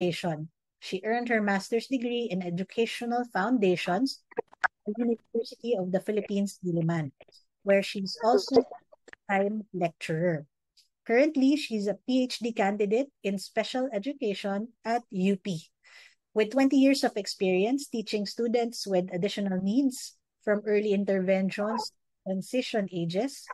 education. She earned her master's degree in educational foundations at the University of the Philippines, Diliman, where she's also a time lecturer. Currently, she's a PhD candidate in special education at UP. With 20 years of experience teaching students with additional needs from early interventions to transition ages,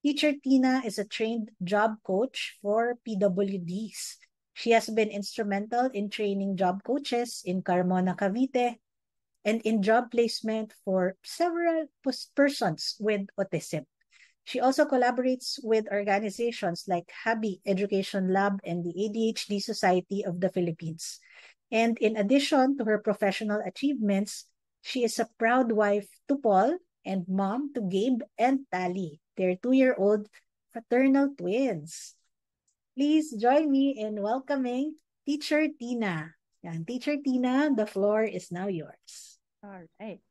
Teacher Tina is a trained job coach for PWDs. She has been instrumental in training job coaches in Carmona, Cavite, and in job placement for several persons with autism. She also collaborates with organizations like Habi Education Lab and the ADHD Society of the Philippines. And in addition to her professional achievements, she is a proud wife to Paul and mom to Gabe and Tally, their 2-year-old fraternal twins. Please join me in welcoming Teacher Tina. Yan, Teacher Tina, the floor is now yours. All right.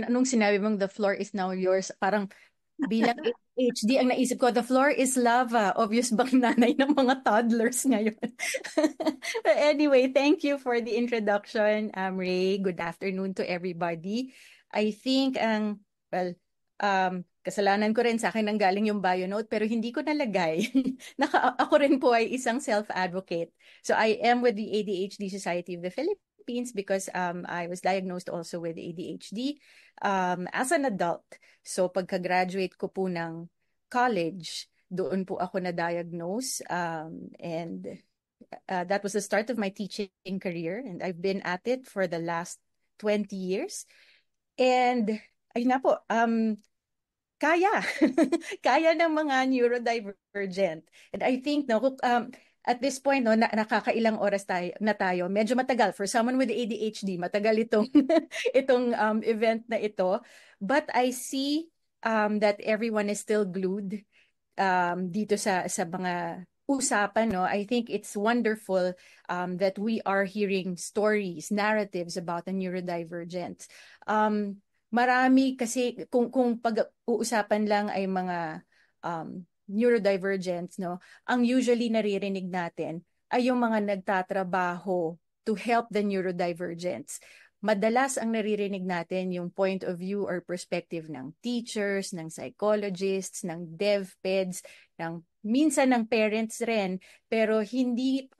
Nung sinabi mong the floor is now yours, parang bilang HD, ang naisip ko, the floor is lava. Obvious bang nanay ng mga toddlers ngayon? But anyway, thank you for the introduction, Ray. Good afternoon to everybody. I think kasalanan ko rin, sa akin nang galing yung bio note, pero hindi ko nalagay. Ako rin po ay isang self-advocate. So I am with the ADHD Society of the Philippines because I was diagnosed also with ADHD as an adult. So pagka-graduate ko po ng college, doon po ako na-diagnose and that was the start of my teaching career, and I've been at it for the last 20 years. And ayun na po, kaya. Kaya ng mga neurodivergent. And I think, no, at this point, no, nakakailang oras tayo. Medyo matagal. For someone with ADHD, matagal itong event na ito. But I see that everyone is still glued dito sa mga usapan, no? I think it's wonderful that we are hearing stories, narratives about the neurodivergent. Marami kasi kung pag-uusapan lang ay mga neurodivergence, no, ang usually naririnig natin ay yung mga nagtatrabaho to help the neurodivergence. Madalas ang naririnig natin yung point of view or perspective ng teachers, ng psychologists, ng DevPeds, minsan ng parents rin, pero hindi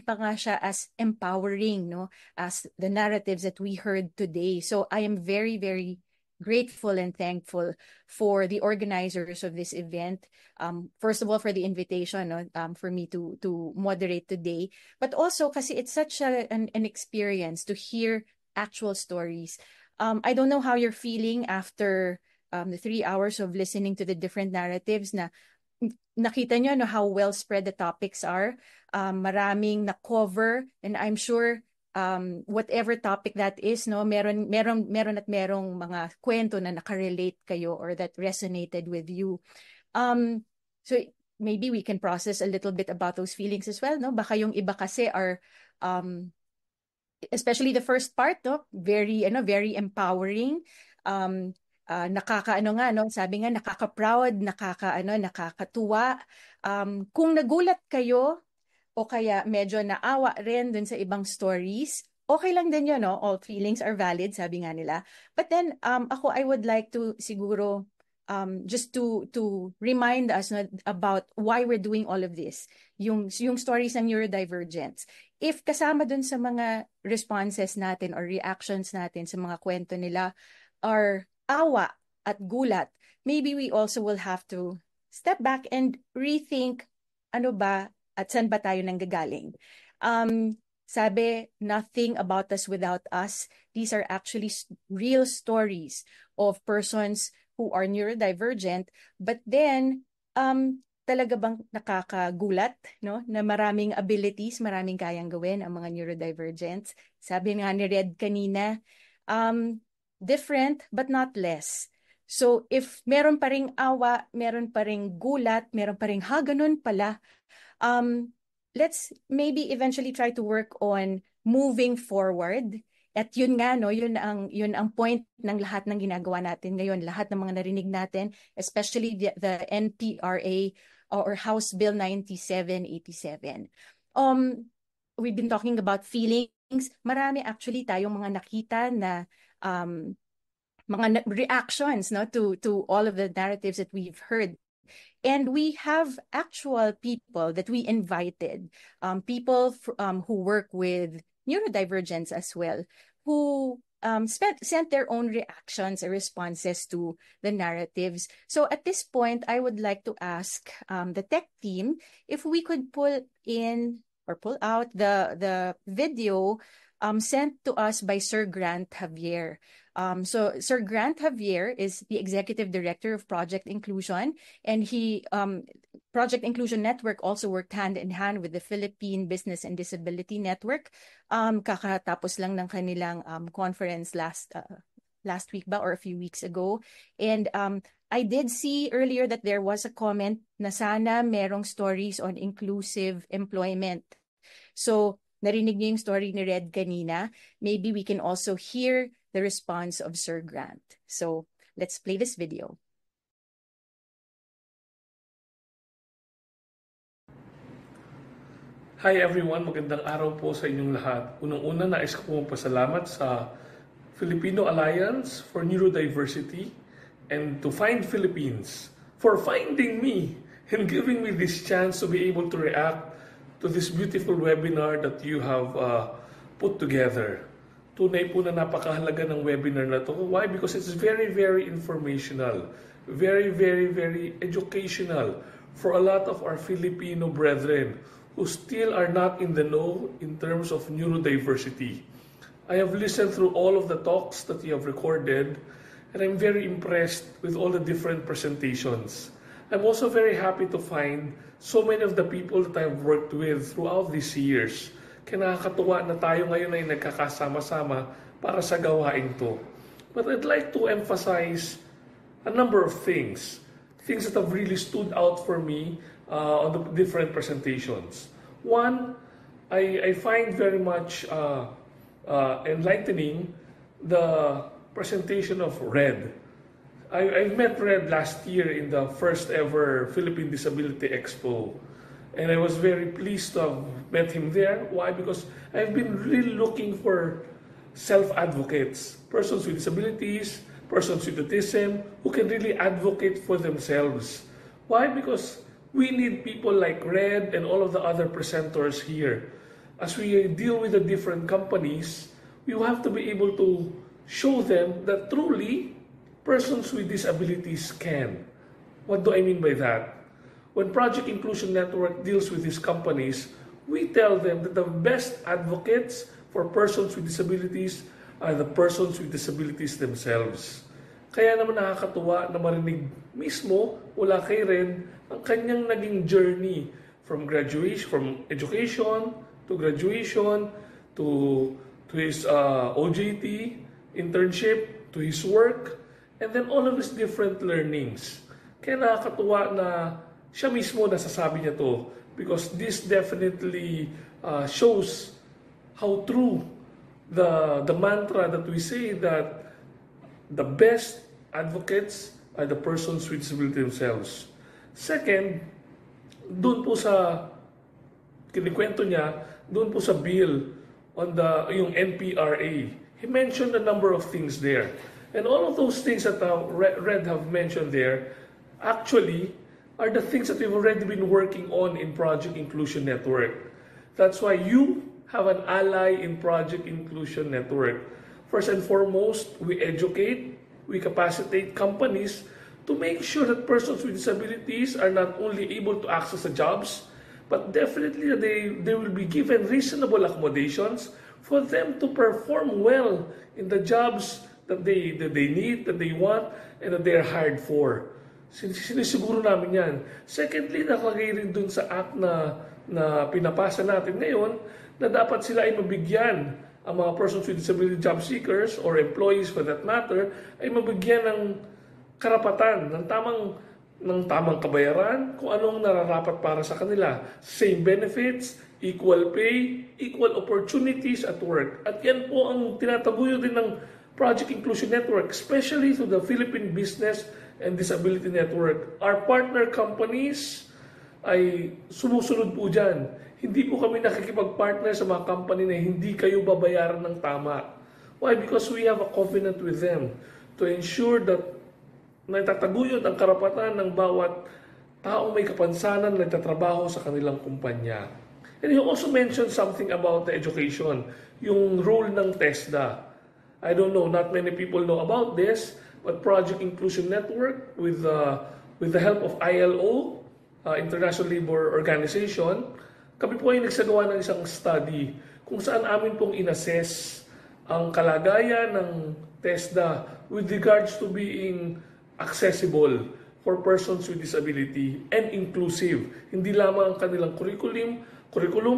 pa nga siya as empowering, no, as the narratives that we heard today. So I am very, very grateful and thankful for the organizers of this event. First of all, for the invitation, no, for me to moderate today, but also kasi it's such an experience to hear actual stories. I don't know how you're feeling after the 3 hours of listening to the different narratives. Na nakita nyo, no, how well spread the topics are. Maraming na cover, and I'm sure whatever topic that is, no, meron at merong mga kwento na nakarelate kayo or that resonated with you. So maybe we can process a little bit about those feelings as well, no? Baka yung iba kasi are especially the first part, no, very empowering. Nakakaano nga, no, sabi nga nakaka-proud, nakakatuwa. Kung nagulat kayo o kaya medyo naawa rin dun sa ibang stories, okay lang din yun, no? All feelings are valid, sabi nga nila. But then ako, I would like to siguro just to remind us, no, about why we're doing all of this. Yung stories ng neurodivergence. If kasama dun sa mga responses natin or reactions natin sa mga kwento nila are awa at gulat, maybe we also will have to step back and rethink, ano ba at saan ba tayo nanggagaling. Sabi, nothing about us without us. These are actually real stories of persons who are neurodivergent, but then talaga bang nakakagulat, no, na maraming abilities, maraming kayang gawin ang mga neurodivergents. Sabi nga ni Red kanina, different but not less. So if meron pa ring awa, meron pa ring gulat, meron pa ring ganun pala, let's maybe eventually try to work on moving forward. At yun nga, no, yun ang point ng lahat ng ginagawa natin ngayon, lahat ng mga narinig natin, especially the NPRA or House Bill 9787. we've been talking about feelings. Marami actually tayong mga nakita na mga reactions, no, to all of the narratives that we've heard. And we have actual people that we invited, people who work with neurodivergence as well, who sent their own reactions or responses to the narratives. So at this point, I would like to ask the tech team if we could pull in or pull out the video sent to us by Sir Grant Javier. So Sir Grant Javier is the Executive Director of Project Inclusion, and Project Inclusion Network also worked hand in hand with the Philippine Business and Disability Network. Kakatapos lang ng kanilang conference last week ba or a few weeks ago. And I did see earlier that there was a comment na sana merong stories on inclusive employment. So narinig niyo yung story ni Red kanina. Maybe we can also hear the response of Sir Grant. So let's play this video. Hi everyone, magandang araw po sa inyong lahat. Unang-una, nais ko pong pasalamat sa Filipino Alliance for Neurodiversity and to Find Philippines for finding me and giving me this chance to be able to react to this beautiful webinar that you have put together. Tunay po na napakahalaga ng webinar na to. Why? Because it's very, very informational. Very, very, very educational for a lot of our Filipino brethren who still are not in the know in terms of neurodiversity. I have listened through all of the talks that you have recorded, and I'm very impressed with all the different presentations. I'm also very happy to find so many of the people that I've worked with throughout these years. Kinakatuwa na tayo ngayon ay nagkakasama-sama para sa gawain to. But I'd like to emphasize a number of things that have really stood out for me on the different presentations. One, I find very much enlightening the presentation of Red. I met Red last year in the first ever Philippine Disability Expo. And I was very pleased to have met him there. Why? Because I've been really looking for self-advocates, persons with disabilities, persons with autism, who can really advocate for themselves. Why? Because we need people like Red and all of the other presenters here. As we deal with the different companies, we have to be able to show them that truly persons with disabilities can. What do I mean by that? When Project Inclusion Network deals with these companies, we tell them that the best advocates for persons with disabilities are the persons with disabilities themselves. Kaya naman nakakatuwa na marinig mismo mula kay Ren ang kanyang naging journey from graduation, from education to graduation to his OJT internship, to his work, and then all of his different learnings. Kaya nakakatuwa na siya mismo nasasabi niya to because this definitely shows how true the mantra that we say that the best advocates are the persons with disability themselves. Second, doon po sa kinikwento niya, doon po sa bill on yung NPRA, he mentioned a number of things there. And all of those things that Red have mentioned there actually are the things that we've already been working on in Project Inclusion Network. That's why you have an ally in Project Inclusion Network. First and foremost, we educate, we capacitate companies to make sure that persons with disabilities are not only able to access the jobs, but definitely they will be given reasonable accommodations for them to perform well in the jobs that they need, that they want, and that they are hired for. Sinisiguro namin yan. Secondly, nakalagay rin dun sa act na pinapasa natin ngayon na dapat sila ay mabigyan, ang mga persons with disability job seekers or employees for that matter, ay mabigyan ng karapatan, ng tamang kabayaran, kung anong nararapat para sa kanila. Same benefits, equal pay, equal opportunities at work. At yan po ang tinataguyo din ng Project Inclusion Network, especially to the Philippine Business and Disability Network. Our partner companies ay sumusunod po dyan. Hindi po kami nakikipag-partner sa mga company na hindi kayo babayaran ng tama. Why? Because we have a covenant with them to ensure that naitataguyod ang karapatan ng bawat taong may kapansanan na nagtatrabaho sa kanilang kumpanya. And you also mentioned something about the education, yung role ng TESDA. I don't know, not many people know about this, but Project Inclusion Network with the help of ILO, International Labor Organization, kami po ay nagsagawa ng isang study kung saan amin pong inassess ang kalagayan ng TESDA with regards to being accessible for persons with disability and inclusive. Hindi lamang ang kanilang curriculum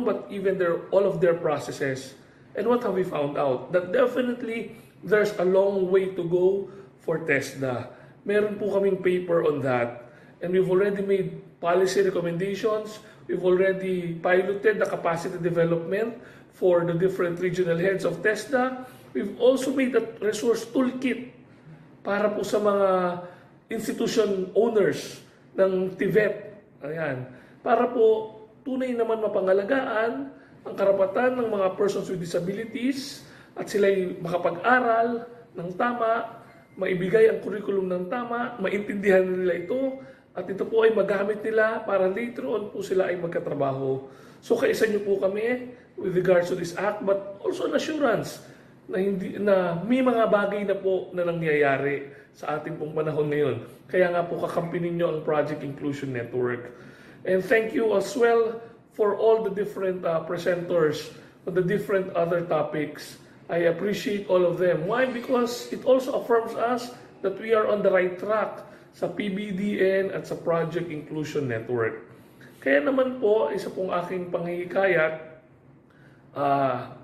but even all of their processes. And what have we found out? That definitely there's a long way to go for TESDA. Meron po kaming paper on that. And we've already made policy recommendations. We've already piloted the capacity development for the different regional heads of TESDA. We've also made a resource toolkit para po sa mga institution owners ng TVET. Ayan. Para po tunay naman mapangalagaan ang karapatan ng mga persons with disabilities at sila'y makapag-aral ng tama, maibigay ang curriculum ng tama, maintindihan nila ito, at ito po ay magamit nila para later on po sila ay magkatrabaho. So kaisa niyo po kami with regards to this act, but also an assurance na may mga bagay na po na nangyayari sa ating pong panahon ngayon. Kaya nga po kakampi ninyo ang Project Inclusion Network. And thank you as well for all the different presenters on the different other topics. I appreciate all of them. Why? Because it also affirms us that we are on the right track sa PBDN at sa Project Inclusion Network. Kaya naman po, isa pong aking panghihikayat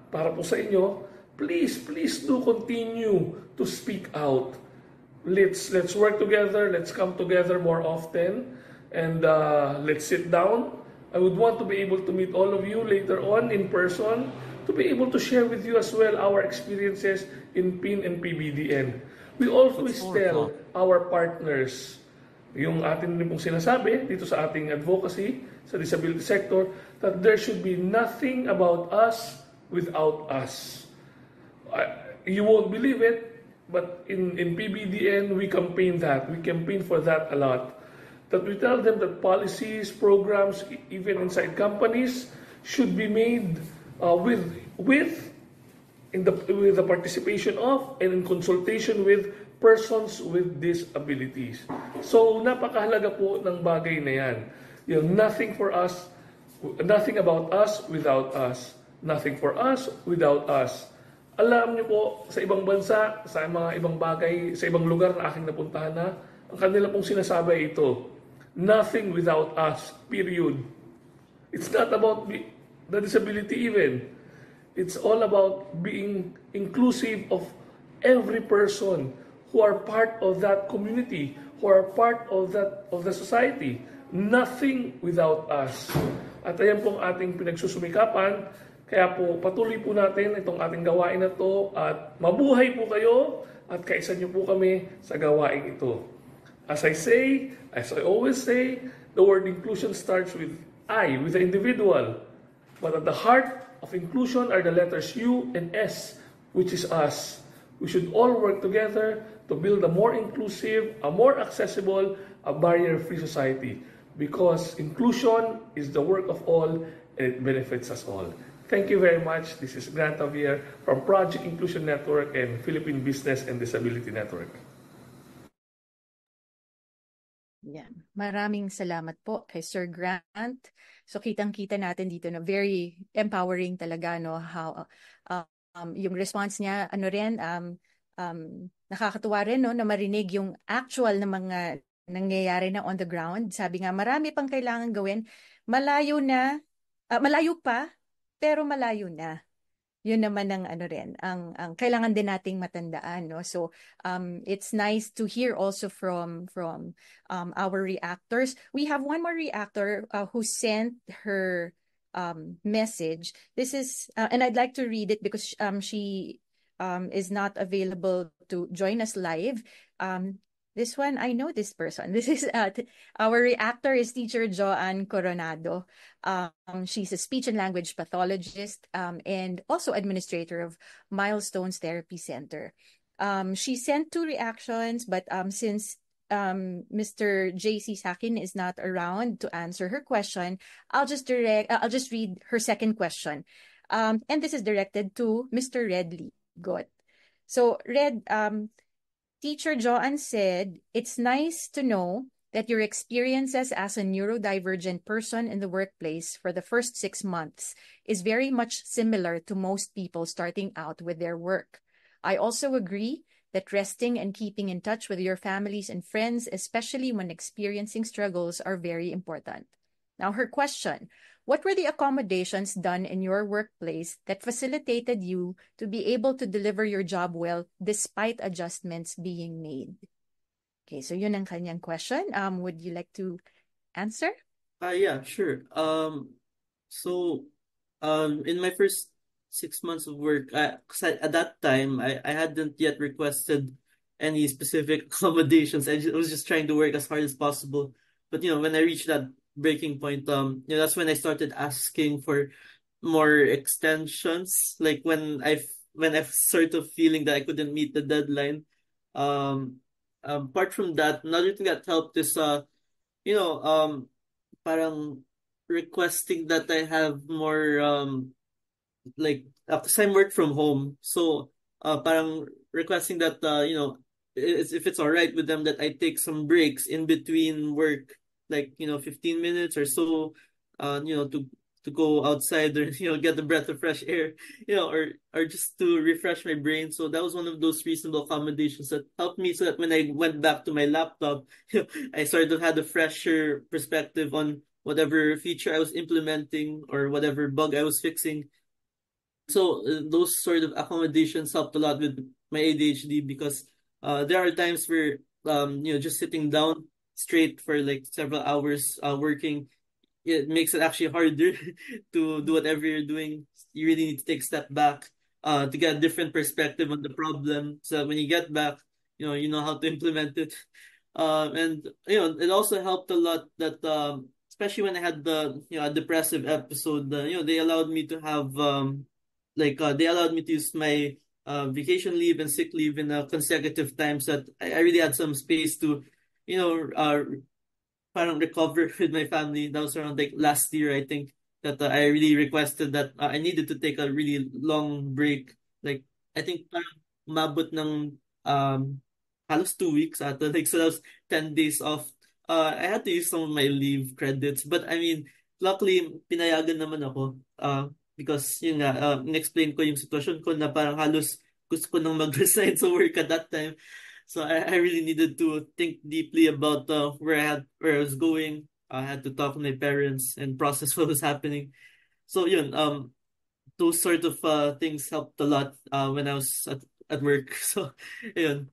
para po sa inyo, please do continue to speak out. Let's work together, let's come together more often, and let's sit down. I would want to be able to meet all of you later on in person, to be able to share with you as well our experiences in PIN and PBDN. We always tell our partners, yung atin din pong sinasabi dito sa ating advocacy sa disability sector, that there should be nothing about us without us. You won't believe it, but in PBDN, we campaign that. We campaign for that a lot. That we tell them that policies, programs, even inside companies, should be made with the participation of and in consultation with persons with disabilities. So, napakahalaga po ng bagay na yan. Yung nothing about us without us. Nothing for us without us. Alam niyo po, sa ibang bansa, sa mga ibang bagay, sa ibang lugar na aking napuntahan na, ang kanila pong sinasabi ito, nothing without us, period. It's not about the disability even. It's all about being inclusive of every person who are part of that community, who are part of the society. Nothing without us. At ayan pong ating pinagsusumikapan. Kaya po patuloy po natin itong ating gawain na to at mabuhay po kayo at kaisa niyo po kami sa gawain ito. As I always say, the word inclusion starts with with the individual. But at the heart of inclusion are the letters U and S, which is us. We should all work together to build a more inclusive, a more accessible, a barrier-free society. Because inclusion is the work of all and it benefits us all. Thank you very much. This is Grant Javier from Project Inclusion Network and Philippine Business and Disability Network. Yan. Maraming salamat po kay Sir Grant. So kitang-kita natin dito na very empowering talaga, no, how yung response niya, nakakatuwa rin, no, na marinig yung actual na mga nangyayari na on the ground. Sabi nga, marami pang kailangan gawin. Malayo pa, pero malayo na. Yun naman ang ang kailangan din nating matandaan, no. So it's nice to hear also from our reactors. We have one more reactor who sent her message. This is and I'd like to read it because she is not available to join us live. This one, I know this person. This is our reactor is teacher Joanne Coronado. She's a speech and language pathologist and also administrator of Milestones Therapy Center. She sent 2 reactions, but since Mr. JC Sakin is not around to answer her question, I'll just read her second question. And this is directed to Mr. Red Ligot. So Red, Teacher Joanne said, it's nice to know that your experiences as a neurodivergent person in the workplace for the first 6 months is very much similar to most people starting out with their work. I also agree that resting and keeping in touch with your families and friends, especially when experiencing struggles, are very important. Now, her question, what were the accommodations done in your workplace that facilitated you to be able to deliver your job well despite adjustments being made? Okay, so yun ang kanyang question. Would you like to answer? Yeah, sure. In my first 6 months of work, cause at that time I hadn't yet requested any specific accommodations. I was just trying to work as hard as possible. But when I reached that breaking point, that's when I started asking for more extensions. Like when I sort of feeling that I couldn't meet the deadline. Apart from that, another thing that helped is parang requesting that I have more like because I work from home, so parang requesting that if it's all right with them that I take some breaks in between work, like 15 minutes or so, to go outside or get a breath of fresh air, or just to refresh my brain. So that was one of those reasonable accommodations that helped me, so that when I went back to my laptop, I sort of had a fresher perspective on whatever feature I was implementing or whatever bug I was fixing. So those sort of accommodations helped a lot with my ADHD, because there are times where just sitting down straight for like several hours working, it makes it actually harder to do whatever you're doing. You really need to take a step back to get a different perspective on the problem, so that when you get back, you know how to implement it. And it also helped a lot that especially when I had the a depressive episode, they allowed me to have they allowed me to use my vacation leave and sick leave in consecutive times, that I really had some space to you know uh parang recover with my family. That was around like last year, I think, that I really requested that I needed to take a really long break. Like I think parang umabot ng halos 2 weeks ata. Like so that was 10 days off. I had to use some of my leave credits, but I mean, luckily pinayagan naman ako. Because yun nga, in-explain ko yung sitwasyon ko na parang halos gusto ko nang mag-resign sa work at that time. So I really needed to think deeply about where I was going. I had to talk to my parents and process what was happening. So yun, those sort of things helped a lot when I was at work. So yun.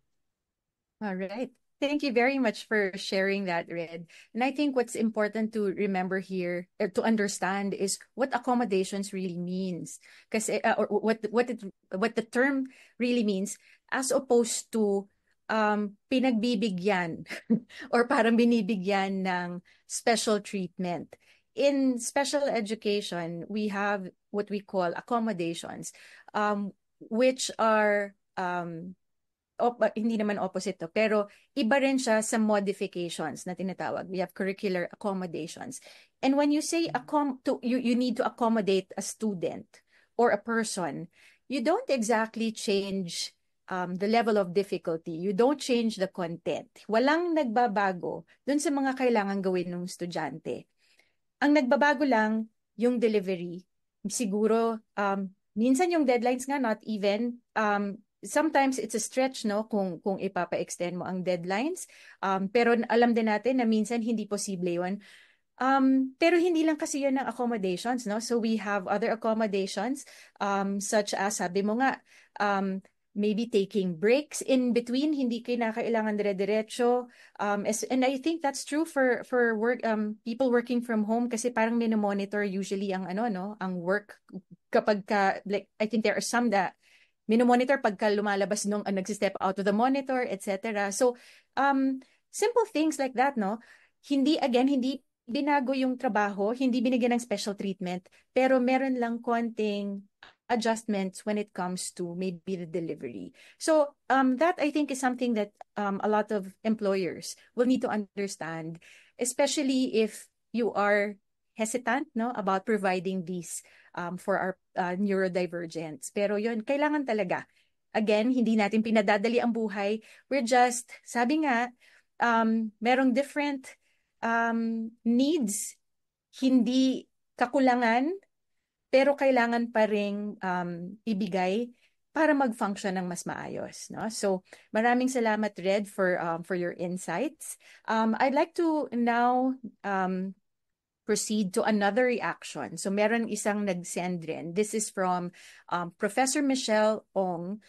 All right. Thank you very much for sharing that, Red. And I think what's important to remember here, to understand, is what accommodations really means. Kasi, or what the term really means, as opposed to pinagbibigyan or parang binibigyan ng special treatment. In special education, we have what we call accommodations, which are hindi naman opposite to, pero iba rin siya sa modifications na tinatawag. We have curricular accommodations. And when you say you need to accommodate a student or a person, you don't exactly change the level of difficulty. You don't change the content. Walang nagbabago dun sa mga kailangan gawin ng estudyante. Ang nagbabago lang yung delivery. Siguro, minsan yung deadlines nga not even, sometimes it's a stretch, no, kung ipapa-extend mo ang deadlines. Pero alam din natin na minsan hindi posible yun. Pero hindi lang kasi yun ang accommodations, no? So we have other accommodations, such as, sabi mo nga, maybe taking breaks in between, hindi kailangan dire-diretso. And I think that's true for work, people working from home, kasi parang monitor usually ang ang work kapag like I think there are some that minomonitor pagka lumalabas nung nagsistep out of the monitor, etc. So, simple things like that, no? Hindi binago yung trabaho, hindi binigyan ng special treatment, pero meron lang konting adjustments when it comes to maybe the delivery. So that I think is something that a lot of employers will need to understand, especially if you are hesitant, no, about providing these for our neurodivergents. Pero yun, kailangan talaga. Again, hindi natin pinadadali ang buhay. We're just, sabi nga, merong different needs, hindi kakulangan, pero kailangan pa ring ibigay para mag-function ng mas maayos, no? So, maraming salamat, Red, for your insights. I'd like to now proceed to another reaction. So, meron isang nag-send rin. This is from Professor Michelle Ong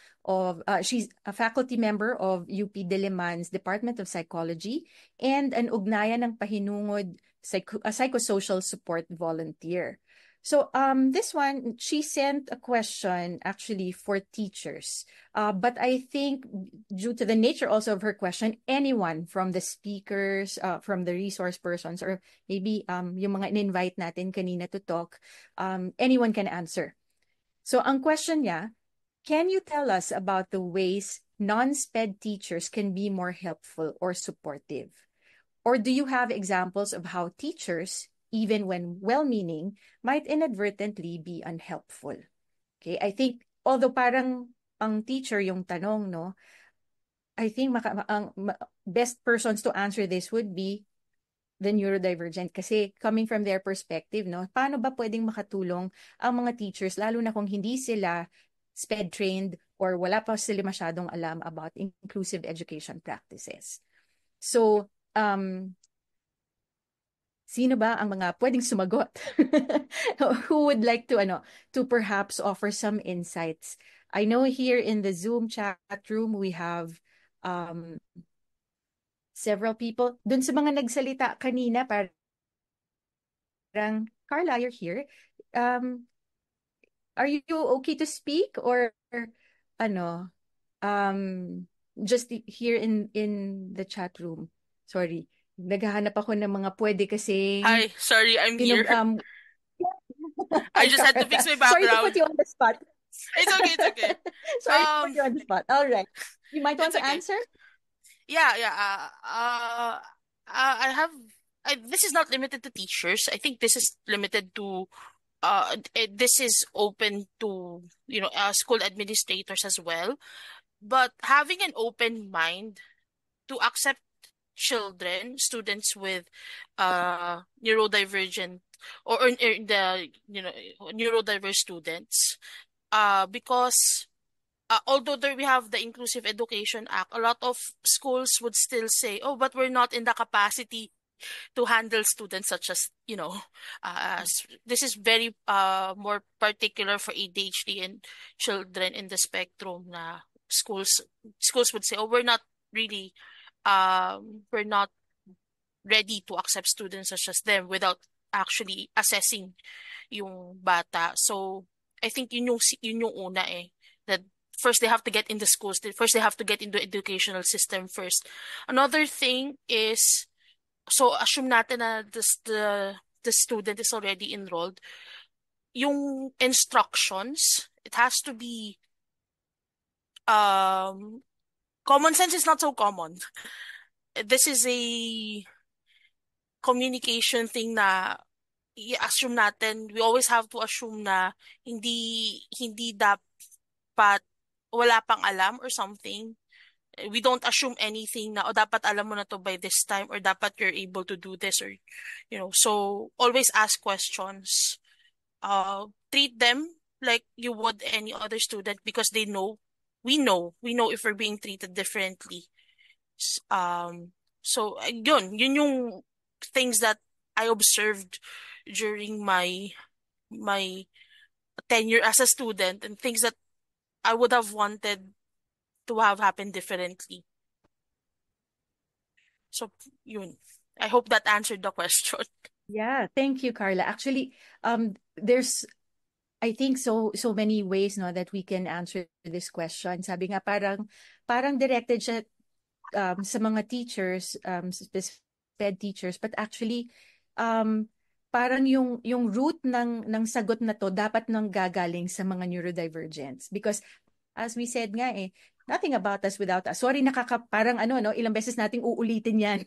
she's a faculty member of UP Diliman's Department of Psychology and an ugnayan ng pahinungod psychosocial support volunteer. So this one, she sent a question actually for teachers. But I think due to the nature also of her question, anyone from the speakers, from the resource persons, or maybe yung mga in-invite natin kanina to talk, anyone can answer. So ang question niya, can you tell us about the ways non-SPED teachers can be more helpful or supportive? Or do you have examples of how teachers, even when well-meaning, might inadvertently be unhelpful? Okay, I think, although parang ang teacher yung tanong, no, I think best persons to answer this would be the neurodivergent kasi coming from their perspective, no, paano ba pwedeng makatulong ang mga teachers, lalo na kung hindi sila SPED trained or wala pa sila masyadong alam about inclusive education practices. So, sino ba ang mga pwedeng sumagot? Who would like to perhaps offer some insights? I know here in the Zoom chat room, we have several people. Dun sa mga nagsalita kanina, parang, Carla, you're here. Are you okay to speak or just here in the chat room? Sorry. Naghahanap ako ng mga pwede kasi Hi, sorry, I'm here. I just had to fix my Sorry to background. put you on the spot. It's okay, it's okay. Sorry to put you on the spot. All right. You might want It's to okay. answer? Yeah. This is not limited to teachers. I think this is limited to this is open to school administrators as well. But having an open mind to accept students with neurodivergent or the neurodiverse students, because although we have the Inclusive Education Act, a lot of schools would still say, "Oh, but we're not in the capacity to handle students such as this is very more particular for ADHD and children in the spectrum." Na schools would say, "Oh, we're not ready to accept students such as them," without actually assessing yung bata. So I think yun yung una that first they have to get in the schools. First they have to get into the educational system first. Another thing is, so assume natin na the student is already enrolled. Yung instructions, it has to be common sense is not so common. This is a communication thing na i-assume natin. We always have to assume na hindi dapat wala pang alam or something. We don't assume anything na dapat alam mo na to by this time or dapat you're able to do this or so always ask questions. Treat them like you would any other student because we know if we're being treated differently. So yun yung things that I observed during my tenure as a student, and things that I would have wanted to have happened differently. So yun. I hope that answered the question. Yeah, thank you, Carla. Actually, there's I think so many ways no that we can answer this question. Sabi nga parang directed siya sa mga teachers, SPED teachers, but actually parang yung root ng sagot na to dapat nang gagaling sa mga neurodivergents, because as we said nga nothing about us without us. Sorry, parang no, ilang beses nating uulitin yan,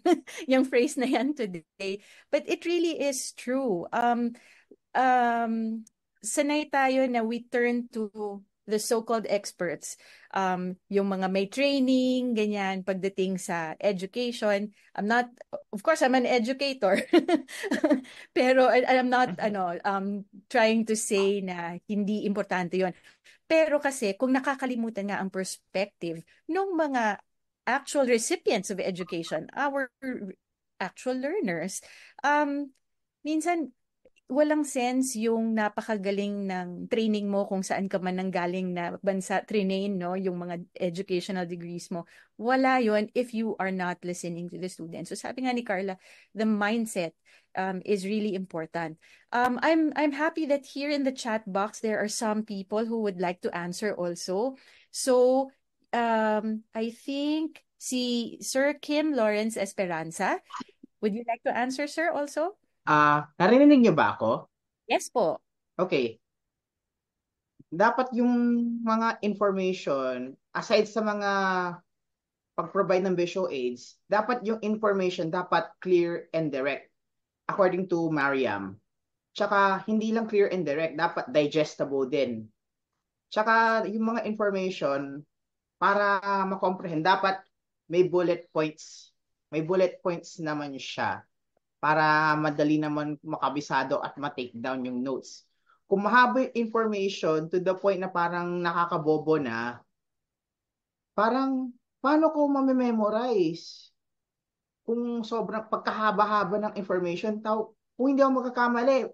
yung phrase na yan today. But it really is true. Sanay tayo na we turn to the so-called experts. Yung mga may training, ganyan, pagdating sa education. Of course, I'm an educator. Pero I'm not, trying to say na hindi importante yon. Pero kasi, kung nakakalimutan nga ang perspective ng mga actual recipients of education, our actual learners, minsan, walang sense yung napakagaling ng training mo kung saan ka man nanggaling na bansa trinain, no? Yung mga educational degrees mo. Wala yon if you are not listening to the students. So sabi nga ni Carla, the mindset is really important. I'm happy that here in the chat box there are some people who would like to answer also. So I think si Sir Kim Lawrence Esperanza, would you like to answer, sir, also? Narinig niyo ba ako? Yes po. Okay. Dapat yung mga information, aside sa mga pag-provide ng visual aids, dapat yung information dapat clear and direct, according to Mariam. Tsaka, hindi lang clear and direct, dapat digestible din. Tsaka, yung mga information, para makomprehend, dapat may bullet points. May bullet points naman siya, para madali naman makabisado at ma-take down yung notes. Kung mahaba yung information to the point na parang nakakabobo na, parang paano ko mamememorize? Kung sobrang pagkahaba-haba ng information, kung hindi ako magkakamali,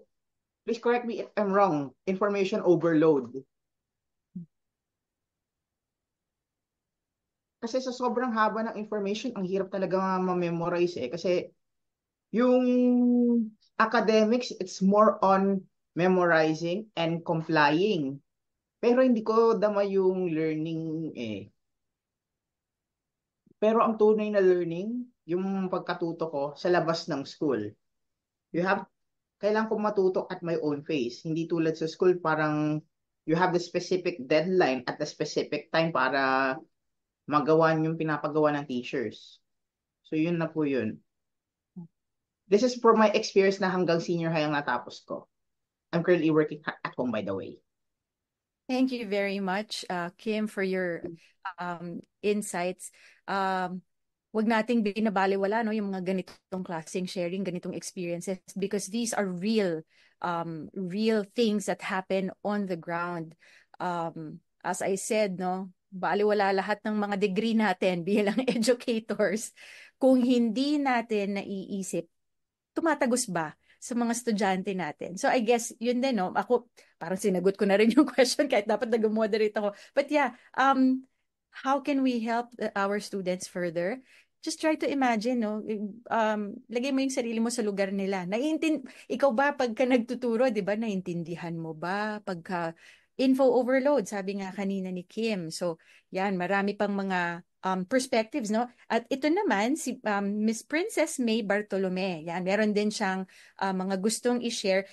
please correct me if I'm wrong, information overload. Kasi sa sobrang haba ng information, ang hirap talaga ma-memorize kasi yung academics, it's more on memorizing and complying. Pero hindi ko dama yung learning Pero ang tunay na learning, yung pagkatuto ko sa labas ng school. Kailangan ko matuto at my own pace. Hindi tulad sa school, parang you have the specific deadline at the specific time para magawa yung pinapagawa ng teachers. So yun na po yun. This is from my experience na hanggang senior high ang natapos ko. I'm currently working at home, by the way. Thank you very much, Kim, for your insights. Wag nating binabaliwala no, yung mga ganitong klaseng sharing, ganitong experiences, because these are real things that happen on the ground. As I said, no, baliwala lahat ng mga degree natin bilang educators. Kung hindi natin naiisip, tumatagos ba sa mga estudyante natin? So I guess yun din, no? Ako parang sinagot ko na rin yung question kahit dapat nag-moderate ako. But yeah, how can we help our students further? Just try to imagine, no? Lagay mo yung sarili mo sa lugar nila. Ikaw ba pagka nagtuturo, 'di ba, naiintindihan mo ba pagka info overload, sabi nga kanina ni Kim. So, yan, marami pang mga perspectives, no? At ito naman, si Miss Princess May Bartolome. Yan, meron din siyang mga gustong i-share.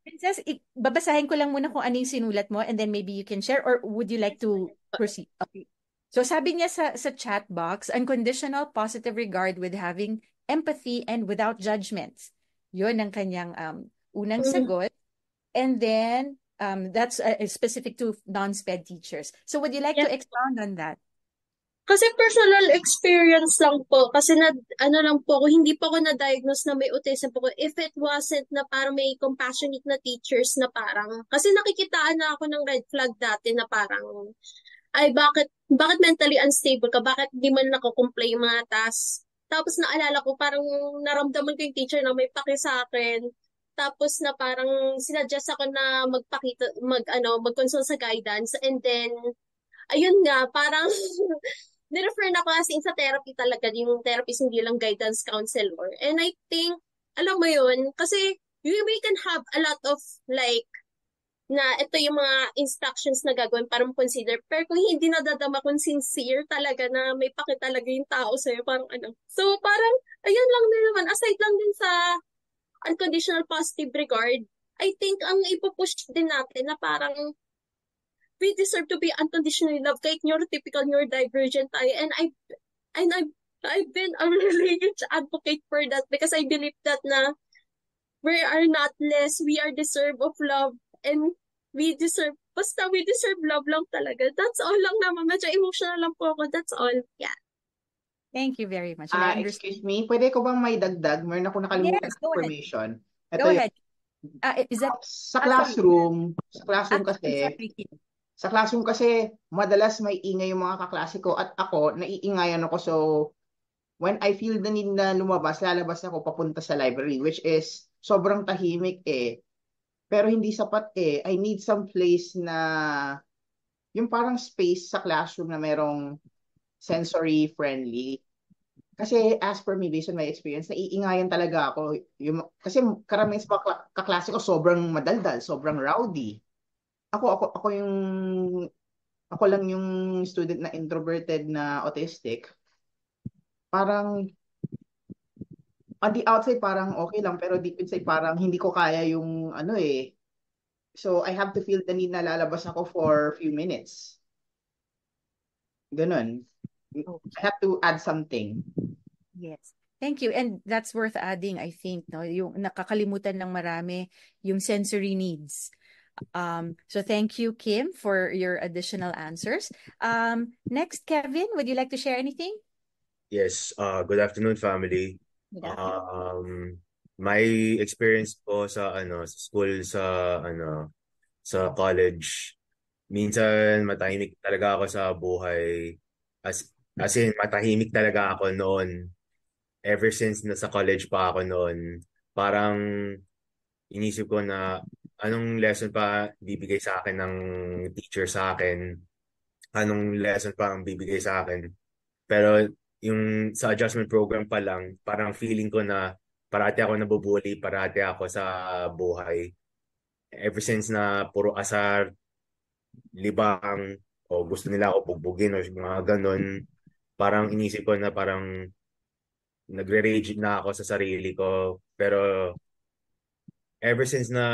Princess, babasahin ko lang muna kung ano yung sinulat mo and then maybe you can share, or would you like to proceed? Okay. So, sabi niya sa chat box, unconditional positive regard with having empathy and without judgments. Yun ang kanyang unang sagot. And then, that's specific to non-SPED teachers. So would you like to expound on that? Kasi personal experience lang po. Kasi lang po ako, hindi po ako na-diagnose na may autism po. If it wasn't na parang may compassionate na teachers na parang, kasi nakikitaan na ako ng red flag dati na parang, ay bakit mentally unstable ka? Bakit di man nako-comply yung mga tasks? Tapos naalala ko, parang naramdaman ko yung teacher na may paki sa akin. Tapos na parang sinuggest ako na mag-consult sa guidance. And then, ayun nga, parang nirefer na ako as in sa therapy talaga, yung therapist, hindi lang guidance counselor. And I think, alam mo yun, kasi we can have a lot of like na ito yung mga instructions na gagawin para mo-consider. Pero kung hindi nadadama kung sincere talaga na may pake talaga yung tao sa'yo, parang ano. So parang, ayun lang din naman, aside lang din sa unconditional positive regard, I think ang ipupush din natin na parang we deserve to be unconditionally loved kahit neurotypical, neurodivergent tayo. And I've been a really huge advocate for that because I believe that na we are not less, we are deserve of love, and basta we deserve love lang talaga. That's all lang naman. Medyo emotional lang po ako. That's all. Yeah. Thank you very much. And I understand. Excuse me, pwede ko bang may dagdag? Meron ako nakalimutan Yes, na go ahead. information. Go Ito ahead. Is that sa classroom kasi madalas may ingay yung mga kaklase ko at ako naiingayan ako, so when I feel the need na lumabas, lalabas ako papunta sa library, which is sobrang tahimik pero hindi sapat I need some place na yung parang space sa classroom na merong sensory friendly. Kasi as per me, based on my experience, naiingayan talaga ako. Kasi karamihan sa kaklase ko sobrang madaldal, sobrang rowdy. Ako lang yung student na introverted na autistic. Parang on the outside parang okay lang, pero deep inside parang hindi ko kaya yung So I have to feel the need na lalabas ako for a few minutes. Ganun. I have to add something. Yes. Thank you. And that's worth adding, I think, no? Yung nakakalimutan ng marami, yung sensory needs. So thank you, Kim, for your additional answers. Next, Kevin, would you like to share anything? Yes, good afternoon, family. Good afternoon. My experience po sa sa school, sa college, minsan matahimik talaga ako sa buhay. As in, matahimik talaga ako noon. Ever since nasa college pa ako noon, parang inisip ko na anong lesson pa bibigay sa akin ng teacher sa akin, anong lesson pa ang bibigay sa akin. Pero yung sa adjustment program pa lang, parang feeling ko na parati ako nabubuli, parati ako sa buhay. Ever since na puro asar, libang, o gusto nila ako bugbugin o mga ganun, parang inisip ko na parang nagre-rage na ako sa sarili ko. Pero ever since na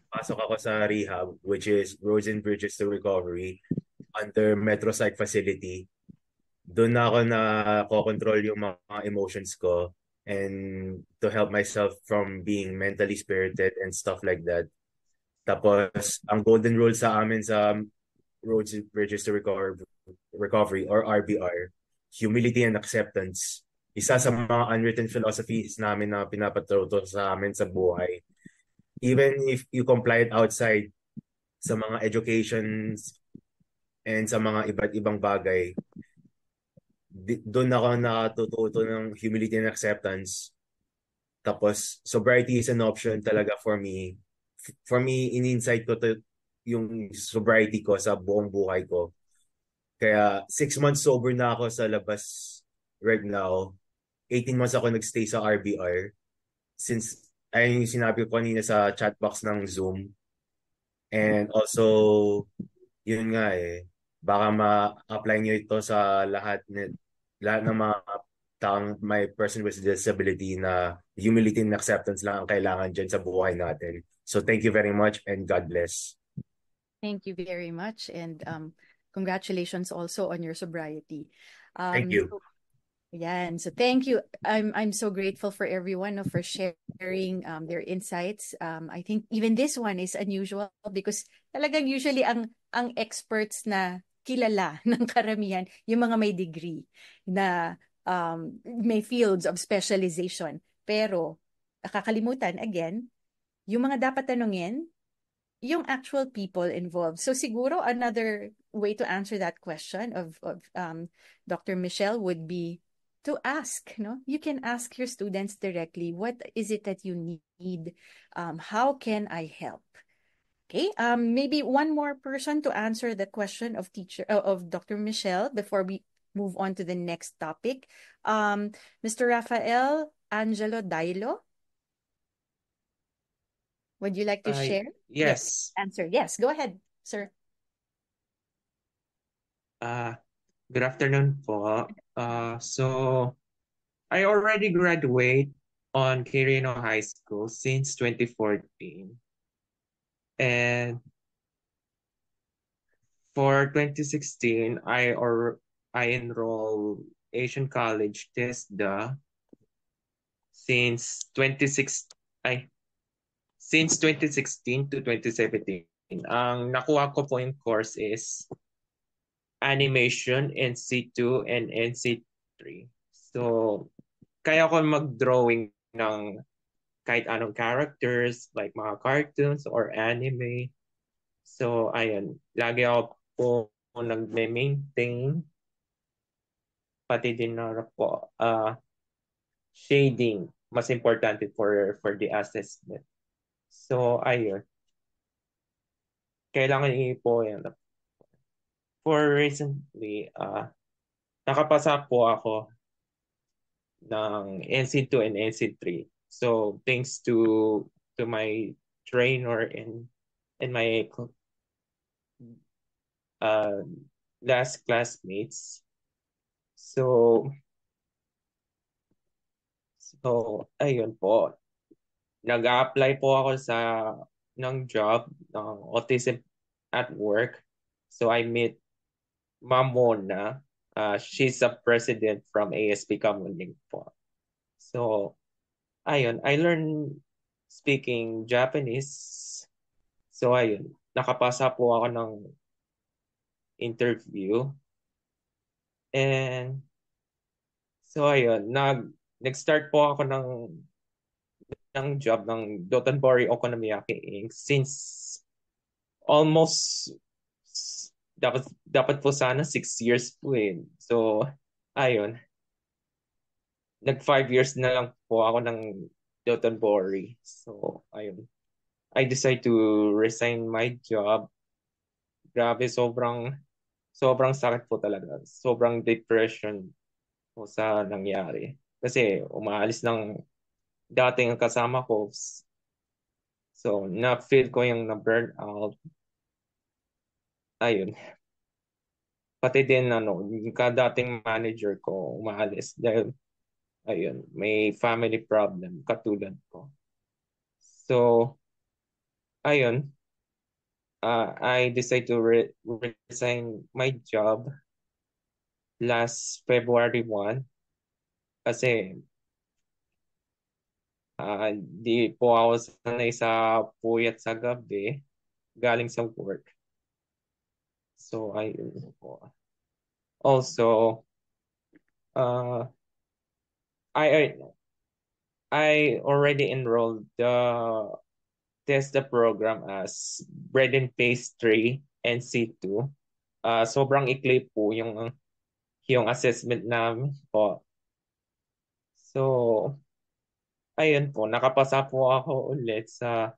pasok ako sa rehab, which is Roads and Bridges to Recovery, under Metro Psych Facility, doon na ako na control yung mga emotions ko and to help myself from being mentally spirited and stuff like that. Tapos, ang golden rule sa amin sa Roads and Bridges to Recovery or RBR, humility and acceptance. Isa sa mga unwritten philosophies namin na pinapatuto sa amin sa buhay. Even if you comply it outside sa mga educations and sa mga iba't ibang bagay, doon ako natututo ng humility and acceptance. Tapos, sobriety is an option talaga for me. For me, in-insight ko to yung sobriety ko sa buong buhay ko. Kaya 6 months sober na ako sa labas right now. 18 months ako nagstay sa RBR. Since, ayun yung sinabi ko kanina sa chat box ng Zoom. And also, yun nga baka ma-apply nyo ito sa lahat ng mga taong may person with disability na humility and acceptance lang ang kailangan dyan sa buhay natin. So thank you very much and God bless. Thank you very much and congratulations also on your sobriety. Thank you. So thank you. I'm so grateful for everyone for sharing their insights. I think even this one is unusual because talagang usually ang experts na kilala ng karamihan yung mga may degree na may fields of specialization. Pero nakakalimutan again yung mga dapat tanungin yung actual people involved. So siguro another way to answer that question of Dr. Michelle would be to ask, you can ask your students directly, what is it that you need? How can I help? Okay, maybe one more person to answer the question of Dr. Michelle before we move on to the next topic. Mr. Rafael Angelo Dailo. Would you like to share your Yes. answer? Yes, go ahead, sir. Good afternoon po. So I already graduate on Quirino High School since 2014. And for 2016, I enrolled Asian College TESDA since 2016 to 2017. Ang nakuha ko po yung course is animation, NC2 and NC3. So, kaya ko mag-drawing ng kahit anong characters, like mga cartoons or anime. So, ayun. Lagi ako po nagme-maintain. Pati din na po, shading. Mas importante for the assessment. So, ayun. Kailangan po yan. For recently, nakapasa po ako ng NC2 and NC3. So, thanks to my trainer and my last classmates. So ayun po. Nag-a-apply po ako ng job ng autism at work. So I met Ma'am Mona. She's a president from ASP Kamuning po. So ayun, I learned speaking Japanese. So ayun, nakapasa po ako ng interview. And so ayun, nag-start po ako ng job ng Dotonbori Okonomiyaki Inc. since almost dapat po sana 6 years po eh. So ayun, nag 5 years na lang po ako ng Dotonbori. So ayun, I decided to resign my job. Grabe, sobrang sakit po talaga. Sobrang depression po sa nangyari. Kasi umaalis ng dating kasama ko. So, na-feel ko yung na-burn out. Ayun. Pati din, yung dating manager ko umaalis dahil, ayun, may family problem katulad ko. So, ayun, I decided to resign my job last February 1 kasi di po ako sanay sa puyat sa gabi galing sa work. So, ayun po. Also, I already enrolled the TESDA program as Bread and Pastry NC2. Sobrang ikli po yung assessment namin po. So, ayun po, nakapasa po ako ulit sa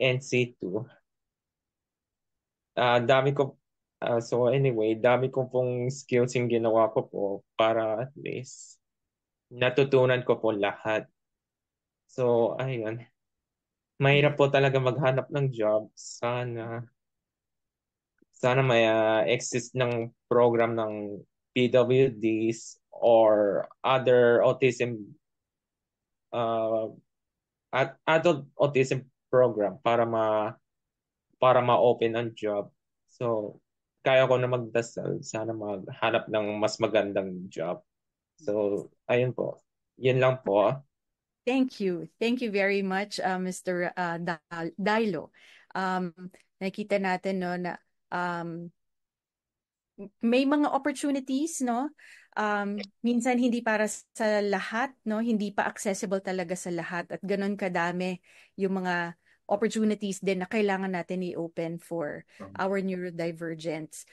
NC2. So anyway, dami ko pong skills yung ginawa ko po para at least natutunan ko po lahat. So, ayun. Mahirap po talaga maghanap ng job. Sana may exist ng program ng PWDs or other autism adult autism program para ma-open ang job. So, kaya ko na magdasal. Sana maghanap ng mas magandang job. So, ayun po. Yun lang po. Thank you. Thank you very much, Mr. Dailo. Nakita natin no na may mga opportunities, no? Minsan hindi para sa lahat, no? Hindi pa accessible talaga sa lahat at ganun kadami yung mga opportunities din na kailangan natin i-open for our neurodivergents.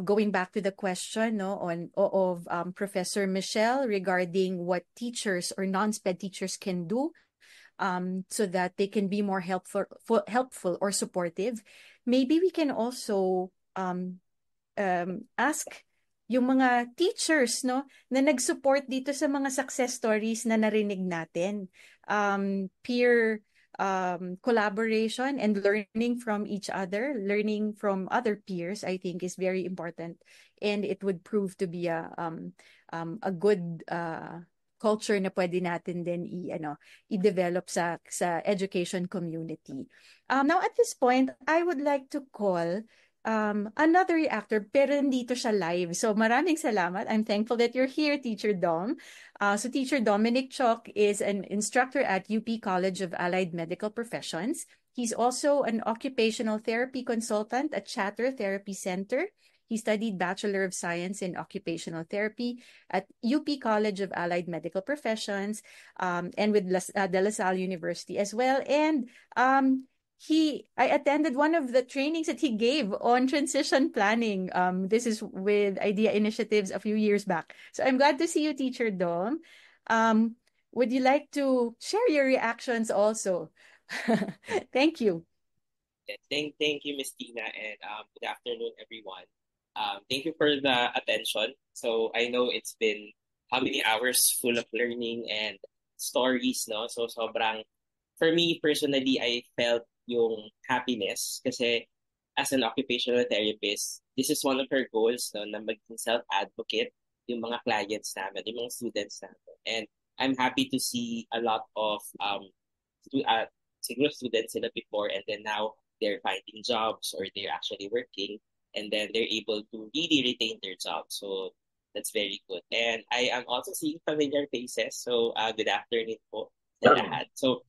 Going back to the question no of Professor Michelle regarding what teachers or non-SPED teachers can do so that they can be more helpful or supportive, maybe we can also ask yung mga teachers no na nag-support dito sa mga success stories na narinig natin. Peer collaboration and learning from each other, learning from other peers, I think is very important. And it would prove to be a good culture na pwede natin din i-develop sa education community. Now at this point, I would like to call another reactor, pero nandito siya live. So maraming salamat. I'm thankful that you're here, Teacher Dom. So Teacher Dominic Chok is an instructor at UP College of Allied Medical Professions. He's also an occupational therapy consultant at Chatter Therapy Center. He studied Bachelor of Science in Occupational Therapy at UP College of Allied Medical Professions and with De La Salle University as well. And I attended one of the trainings that he gave on transition planning. This is with Idea Initiatives a few years back. So I'm glad to see you, Teacher Dom. Would you like to share your reactions also? Thank you. Thank you, Ms. Tina, and good afternoon, everyone. Thank you for the attention. So I know it's been how many hours full of learning and stories, no? So sobrang, for me personally, I felt yung happiness kasi as an occupational therapist, this is one of her goals, no, na maging self-advocate yung mga clients namin, yung mga students namin. And I'm happy to see a lot of siguro students sila before, and then now they're finding jobs or they're actually working, and then they're able to really retain their job. So that's very good. And I am also seeing familiar faces. So good afternoon po sa lahat. So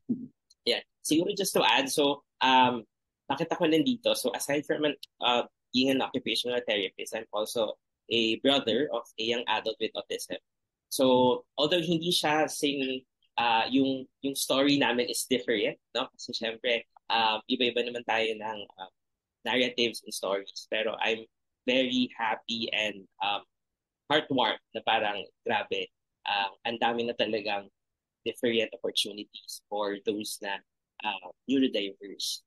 yeah, siguro just to add, so bakit ako nandito? So aside from being an occupational therapist, I'm also a brother of a young adult with autism. So although hindi siya yung story namin is different, no? Kasi syempre iba-iba naman tayo ng narratives and stories. Pero I'm very happy and heartwarmed na parang grabe, ang dami na talagang different opportunities for those na neurodiverse.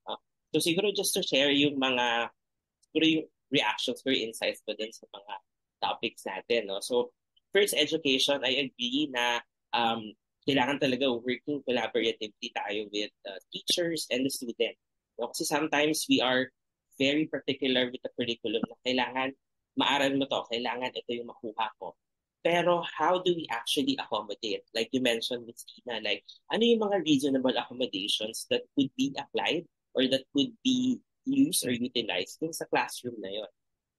So siguro just to share yung reactions or insights ko din sa mga topics natin. No? So first, education, I agree na kailangan talaga working collaboratively tayo with teachers and the student. No? Kasi sometimes we are very particular with the curriculum na kailangan maaral mo to, kailangan ito yung makuha ko. Pero how do we actually accommodate? Like you mentioned, Ms. Tina, like ano yung mga reasonable accommodations that could be applied or that could be used or utilized dun sa classroom na yon?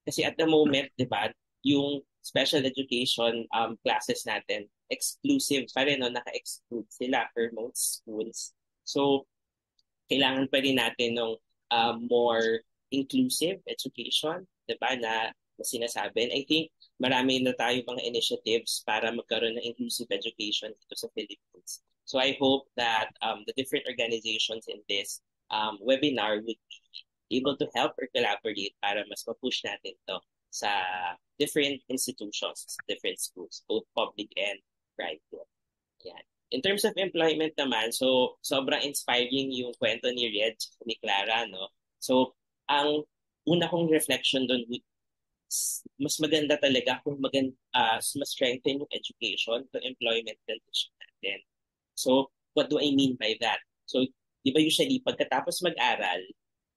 Kasi at the moment, di ba, yung special education classes natin, exclusive pa rin, no? Naka-exclude sila for most schools. So, kailangan pa rin natin ng more inclusive education, di ba, na sinasabi. And I think marami na tayo mga initiatives para magkaroon ng inclusive education dito sa Philippines. So I hope that the different organizations in this webinar would be able to help or collaborate para mas ma-push natin to sa different institutions, different schools, both public and private. Yan. In terms of employment naman, so sobrang inspiring yung kwento ni Red, ni Clara, no? So ang una kong reflection doon would mas maganda talaga kung mas strengthen yung education to employment condition natin. So, what do I mean by that? So, di ba usually, pagkatapos mag-aral,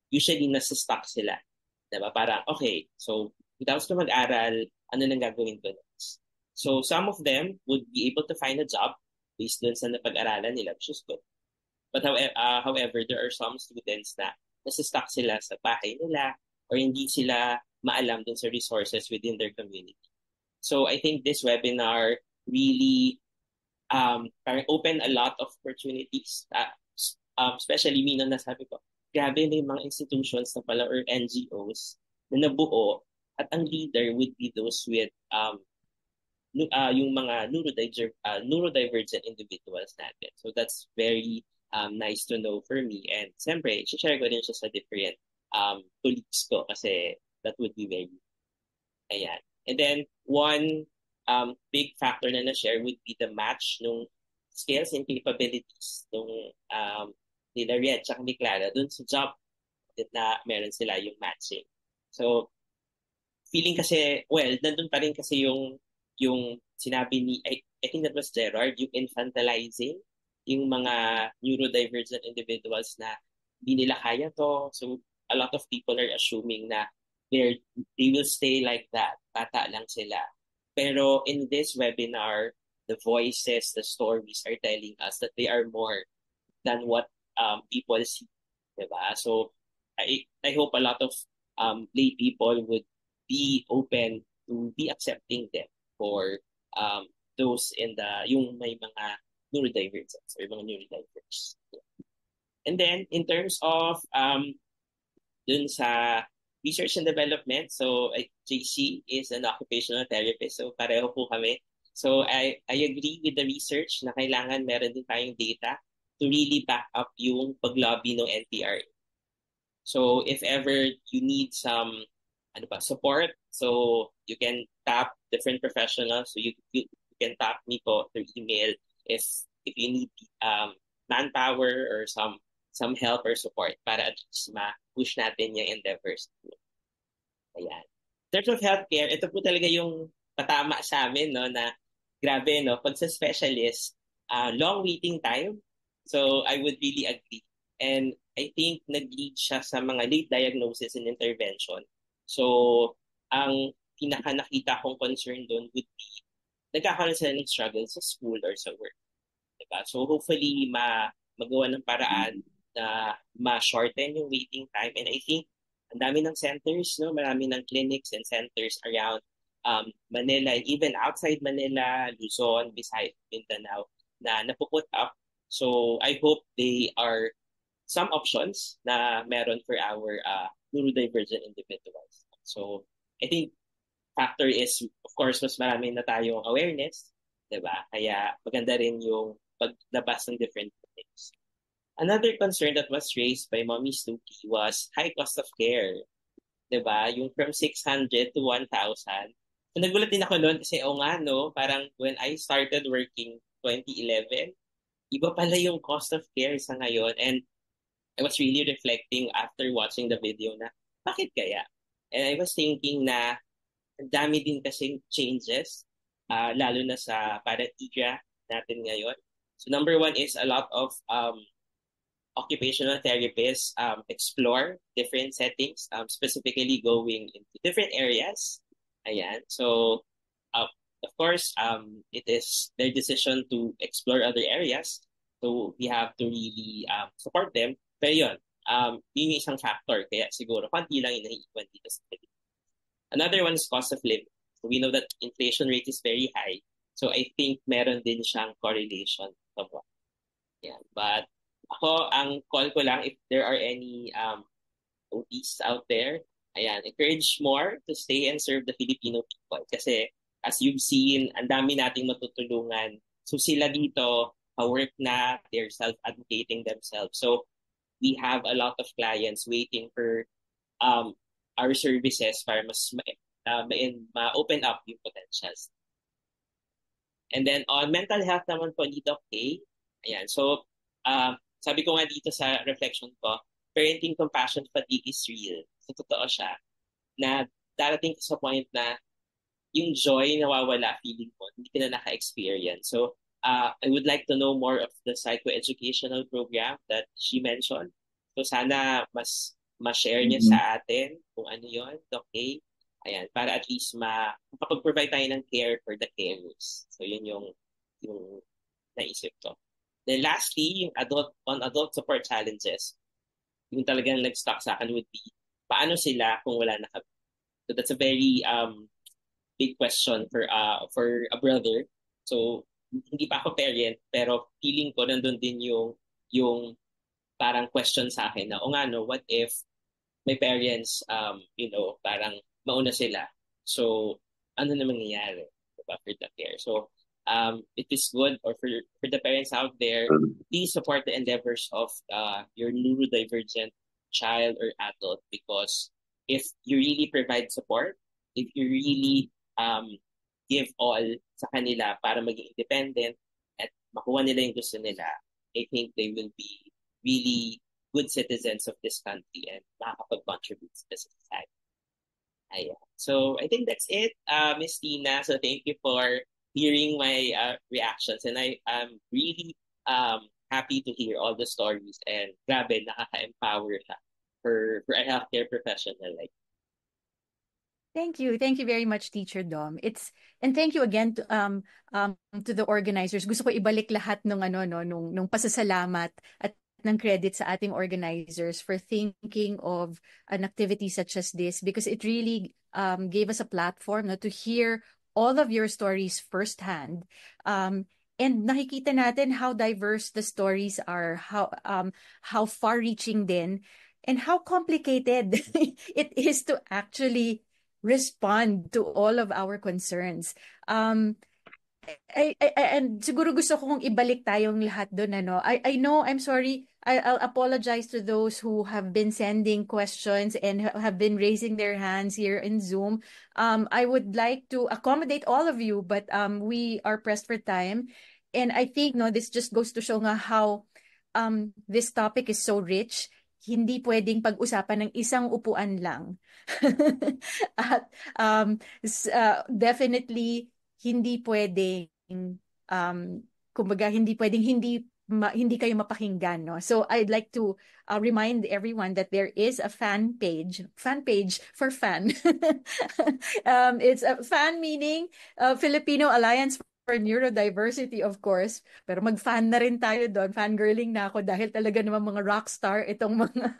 usually nasa-stuck sila. Di ba? Parang, okay, so, pagkatapos ko mag-aral, ano nang gagawin ko next? So, some of them would be able to find a job based dun sa napag-aralan nila, which is good. But however, there are some students na nasa-stuck sila sa bahay nila or hindi sila maalam dun sa resources within their community. So I think this webinar really open a lot of opportunities, especially me na nasabi ko, grabe may mga institutions na pala or NGOs na nabuo at ang leader would be those with yung mga neurodivergent individuals natin. So that's very nice to know for me. And siyempre, share ko din siya sa different colleagues ko kasi that would be very, ayan. And then, one big factor na na-share would be the match nung skills and capabilities nung nila Red tsaka ni Clara dun sa job na meron sila yung matching. So, feeling kasi, well, nandun pa rin kasi yung sinabi ni, I think that was Gerard, yung infantilizing yung mga neurodivergent individuals na hindi nila kaya to. So a lot of people are assuming na they will stay like that. Bata lang sila. Pero in this webinar, the voices, the stories are telling us that they are more than what people see. Diba? So I hope a lot of lay people would be open to be accepting them for those in yung may mga neurodivergence or mga neurodiverse. And then in terms of dun sa research and development, so JC is an occupational therapist, so pareho po kami. So I agree with the research na kailangan meron din tayong data to really back up yung paglobby ng NPRA. So if ever you need some support, so you can tap different professionals. So you can tap me po through email if you need manpower or some help or support para at least ma-push natin yung endeavors. Ayan. In terms of healthcare, ito po talaga yung patama sa amin, no, na grabe, no, pag sa specialist, long waiting time. So I would really agree. And I think nag-lead siya sa mga late diagnosis and intervention. So ang pinaka nakita kong concern doon would be nagkakaroon sila ng struggle sa school or sa work. Diba? So hopefully magawa ng paraan na ma-shorten yung waiting time. And I think ang dami ng centers, no? Marami ng clinics and centers around Manila and even outside Manila, Luzon, Visayas, Mindanao na napuput up. So I hope they are some options na meron for our neurodivergent individuals. So I think factor is, of course, mas marami na tayong awareness, diba? Kaya maganda rin yung paglabas ng different things. Another concern that was raised by Mommy Snooki was high cost of care. Diba? Yung from 600 to 1,000. So nagulat din ako noon kasi no, parang when I started working 2011, iba pala yung cost of care sa ngayon. And I was really reflecting after watching the video na, bakit kaya? And I was thinking na ang dami din kasing changes, lalo na sa para-TIGA natin ngayon. So number one is a lot of occupational therapists explore different settings, specifically going into different areas. Ayan. So, of course, it is their decision to explore other areas. So, we have to really support them. Pero yun, yun yung isang factor. Kaya siguro, konti lang yung naiiwan dito sa Pilipinas. Another one is cost of living. So, we know that inflation rate is very high. So, I think meron din siyang correlation somewhat. Yeah. But, ako, ang call ko lang, if there are any OTs out there, ayan, encourage more to stay and serve the Filipino people. Kasi, as you've seen, ang dami nating matutulungan. So, sila dito, work na, they're self-advocating themselves. So, we have a lot of clients waiting for our services para mas ma-open up yung potentials. And then, on mental health naman po, dito, okay. Ayan, so, sabi ko nga dito sa reflection ko, parenting compassion fatigue is real. So, totoo siya. Na darating sa point na yung joy nawawala feeling mo, hindi ka na naka-experience. So, I would like to know more of the psychoeducational program that she mentioned. So, sana mas ma-share niya sa atin kung ano yun. Okay? Ayan, para at least makapag-provide tayo ng care for the carers. So, yun yung naisip ko. Then lastly, yung adult support challenges. Yung talagang nag-stuck sa akin would be, paano sila kung wala na kami? So that's a very big question for a brother. So hindi pa ako parent, pero feeling ko nandun din yung parang question sa akin na, what if my parents, parang mauna sila? So ano na mangyayari for the care? So it is good, or for the parents out there, please support the endeavors of your neurodivergent child or adult, because if you really provide support, if you really give all sa kanila para maging independent at makuha nila yung gusto nila, I think they will be really good citizens of this country and makakapag-contribute to the society. Ayan. So I think that's it, Ms. Tina. So thank you for hearing my reactions, and I am really happy to hear all the stories, and grabe, nakaka-empower siya for a healthcare professional like. Thank you. Thank you very much, Teacher Dom. And thank you again to the organizers. Gusto ko ibalik lahat nung pasasalamat at ng credit sa ating organizers for thinking of an activity such as this, because it really gave us a platform to hear all of your stories firsthand. And nakikita natin how diverse the stories are, how far-reaching din, and how complicated it is to actually respond to all of our concerns. And siguro gusto kong ibalik tayong lahat doon, I know, I'm sorry, I'll apologize to those who have been sending questions and have been raising their hands here in Zoom. I would like to accommodate all of you, but we are pressed for time. And I think this just goes to show nga how this topic is so rich. Hindi pwedeng pag-usapan ng isang upuan lang. At definitely hindi pwedeng kumbaga hindi pwedeng hindi kayo mapakinggan, no? So I'd like to remind everyone that there is a fan page for fan. It's a fan meaning Filipino Alliance for Neurodiversity, of course. Pero mag-fan na rin tayo doon. Fangirling na ako dahil talaga naman mga rockstar itong mga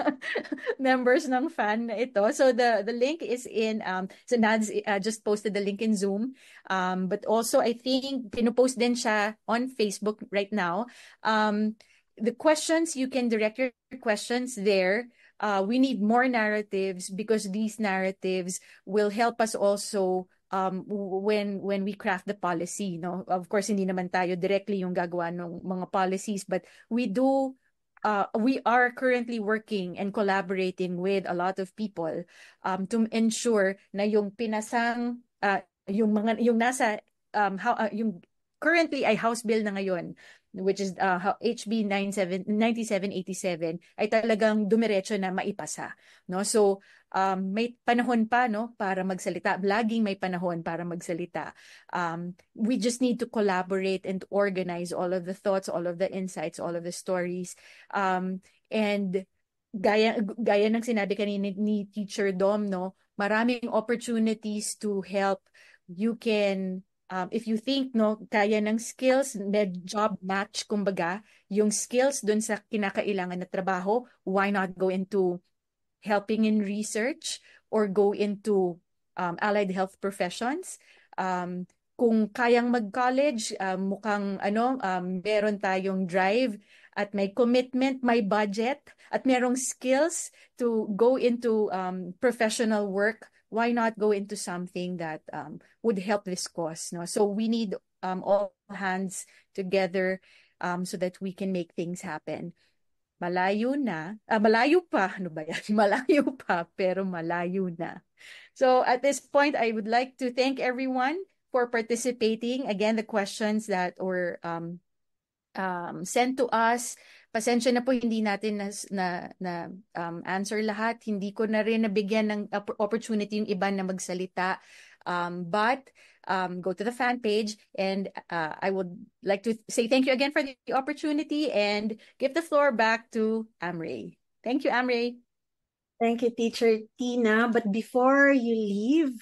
members ng fan na ito. So the link is in, so Nads just posted the link in Zoom. But also, I think, pinupost din siya on Facebook right now. The questions, you can direct your questions there. We need more narratives because these narratives will help us also when we craft the policy, no? Of course, hindi naman tayo directly yung gagawa ng mga policies, but we are currently working and collaborating with a lot of people to ensure na yung pinasang yung nasa yung currently ay House Bill na ngayon, which is HB 9787 ay talagang dumiretso na maipasa, no? So may panahon pa, no, para magsalita. Laging may panahon para magsalita. We just need to collaborate and organize all of the thoughts, all of the insights, all of the stories. And gaya ng sinabi kanina ni Teacher Dom, no, maraming opportunities to help. You can if you think, no, kaya ng skills, job match, kumbaga, yung skills dun sa kinakailangan na trabaho, why not go into helping in research or go into allied health professions? Kung kayang mag-college, mukhang meron tayong drive at may commitment, may budget, at merong skills to go into professional work, why not go into something that would help this cause? No? So we need all hands together so that we can make things happen. Malayo pa, ano ba yan? Malayo pa, pero malayo na. So at this point, I would like to thank everyone for participating. Again, the questions that were sent to us, pasensya na po, hindi natin na answer lahat. Hindi ko na rin nabigyan ng opportunity yung iba na magsalita. But go to the fan page, and I would like to say thank you again for the opportunity and give the floor back to Amray. Thank you, Amray. Thank you, Teacher Tina. But before you leave,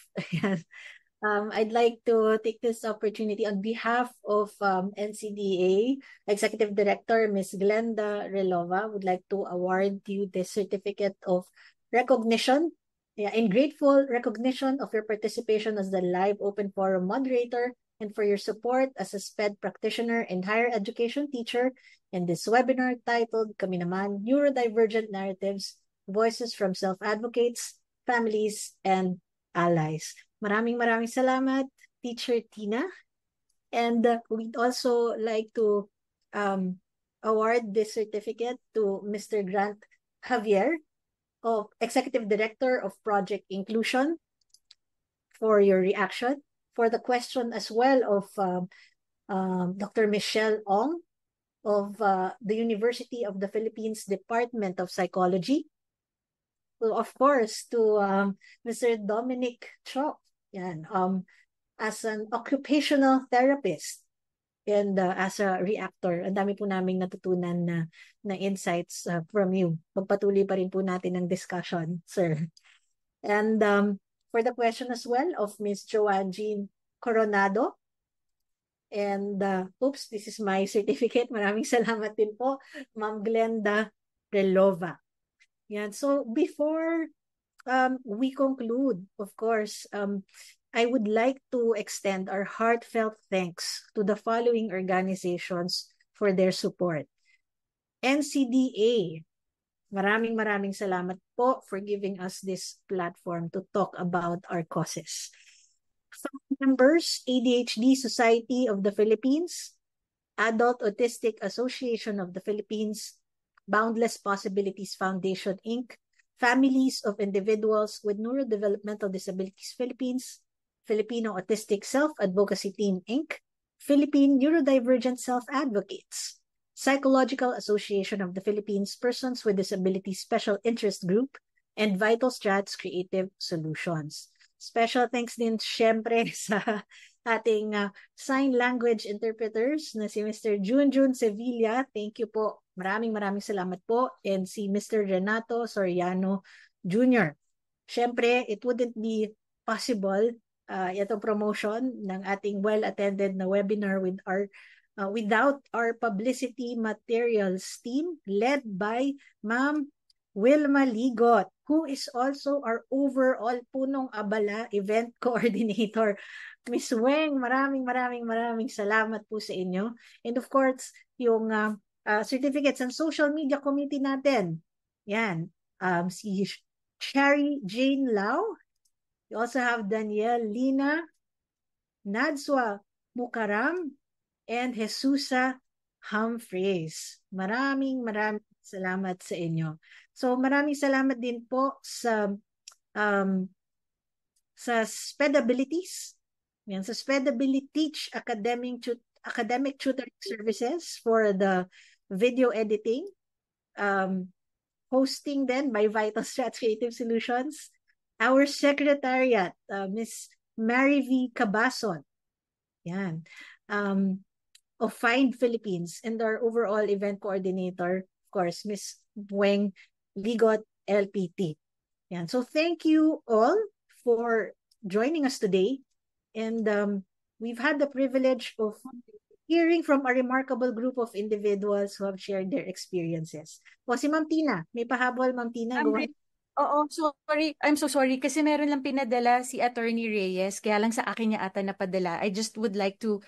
I'd like to take this opportunity on behalf of NCDA Executive Director Ms. Glenda Relova, would like to award you the certificate of recognition. In grateful recognition of your participation as the live open forum moderator and for your support as a SPED practitioner and higher education teacher in this webinar titled Kami Naman, Neurodivergent Narratives, Voices from Self-Advocates, Families, and Allies. Maraming salamat, Teacher Tina. And we'd also like to award this certificate to Mr. Grant Javier, of Executive Director of Project Inclusion, for your reaction, for the question as well of Dr. Michelle Ong of the University of the Philippines Department of Psychology. Well, of course, to Mr. Dominic Chok, as an occupational therapist And as a reactor, ang dami po naming natutunan na insights from you. Pagpatuloy pa rin po natin ang discussion, sir. And for the question as well of Ms. Joanne Jean Coronado. And oops, this is my certificate. Maraming salamat din po, Ma'am Glenda Relova. Yan. So before we conclude, of course, I would like to extend our heartfelt thanks to the following organizations for their support. NCDA, maraming salamat po for giving us this platform to talk about our causes. Members, ADHD Society of the Philippines, Adult Autistic Association of the Philippines, Boundless Possibilities Foundation, Inc., Families of Individuals with Neurodevelopmental Disabilities Philippines, Filipino Autistic Self-Advocacy Team, Inc., Philippine Neurodivergent Self-Advocates, Psychological Association of the Philippines Persons with Disabilities Special Interest Group, and Vital Strats Creative Solutions. Special thanks din syempre sa ating sign language interpreters na si Mr. Junjun Sevilla. Thank you po. Maraming salamat po. And si Mr. Renato Soriano Jr. Syempre, it wouldn't be possible itong promotion ng ating well-attended na webinar without our publicity materials team led by Ma'am Wilma Ligot, who is also our overall punong abala event coordinator. Miss Weng, maraming salamat po sa inyo. And of course, yung certificates and social media committee natin. Yan. Si Cherry Jane Lau. You also have Danielle Lina, Nadswa Mukaram, and Jesusa Humphreys. Maraming salamat sa inyo. So maraming salamat din po sa SPEDabilities. Yan, sa SPEDability Teach Academic Tutoring Services for the video editing. Hosting then by Vital Strats Creative Solutions. Our Secretariat, Ms. Mary V. Cabason, yan, of Find Philippines, and our overall event coordinator, of course, Ms. Weng Ligot, LPT. Yan. So thank you all for joining us today. And we've had the privilege of hearing from a remarkable group of individuals who have shared their experiences. O si Ma'am Tina, may pahabol, Ma'am Tina. Go ahead. Oo, sorry. I'm so sorry kasi meron lang pinadala si Attorney Reyes, kaya lang sa akin niya ata napadala. I just would like to